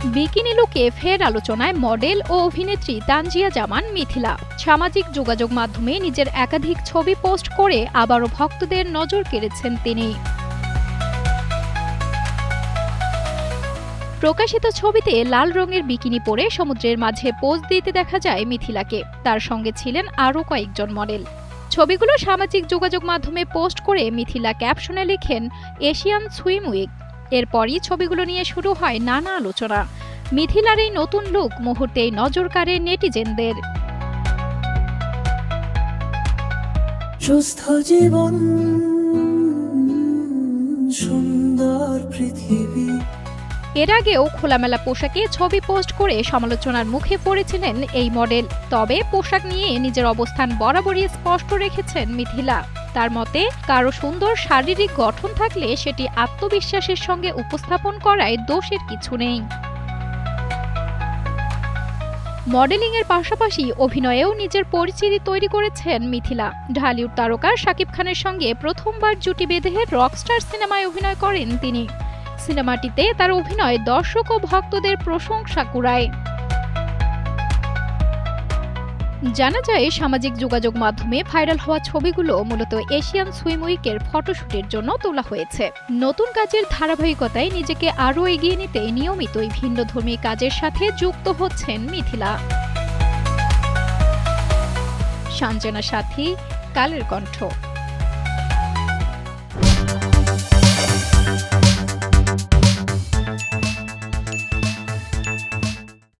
Bikini লুকে ফের আলোচনায় মডেল ও অভিনেত্রী তানজিয়া জামান মিথিলা। সামাজিক যোগাযোগ মাধ্যমে নিজের একাধিক ছবি পোস্ট করে আবারও ভক্তদের নজর কেড়েছেন তিনি। প্রকাশিত ছবিতে লাল রঙের বিকিনি পরে সমুদ্রের মাঝে পোজ দিতে দেখা যায় মিথিলাকে। তার সঙ্গে ছিলেন আরও কয়েকজন মডেল। ছবিগুলো সামাজিক যোগাযোগ মাধ্যমে পোস্ট করে মিথিলা ক্যাপশনে লিখেন এশিয়ান সুইম উইক। এরপরই ছবিগুলো নিয়ে শুরু হয় নানা আলোচনা। মিথিলার এই নতুন লুক মুহূর্তেই নজর কাড়ে নেটিজেনদের। সুস্থ জীবন, সুন্দর পৃথিবী। এর আগেও খোলামেলা পোশাকে ছবি পোস্ট করে সমালোচনার মুখে পড়েছিলেন এই মডেল। তবে পোশাক নিয়ে নিজের অবস্থান বরাবরই স্পষ্ট রেখেছেন মিথিলা। তার মতে, কারো সুন্দর শারীরিক গঠন থাকলে সেটি আত্মবিশ্বাসের সঙ্গে উপস্থাপন করায় দোষের কিছু নেই। মডেলিং এর পাশাপাশি অভিনয়েও নিজের পরিচিতি তৈরি করেছেন মিথিলা। ঢালিউড তারকা শাকিব খানের সঙ্গে প্রথমবার জুটি বেঁধে রকস্টার সিনেমায় অভিনয় করেন তিনি। সিনেমাটিতে তার অভিনয় দর্শক ও ভক্তদের প্রশংসা কুড়ায়। জানা যায়, সামাজিক যোগাযোগ মাধ্যমে ভাইরাল হওয়া ছবিগুলো মূলত এশিয়ান সুইম উইকের ফটোশুটের জন্য তোলা হয়েছে। নতুন কাজের ধারাবাহিকতায় নিজেকে আরও এগিয়ে নিতে নিয়মিতই ভিন্নধর্মী কাজের সাথে যুক্ত হচ্ছেন মিথিলা। সঞ্জনা সাথী, কালের কণ্ঠ।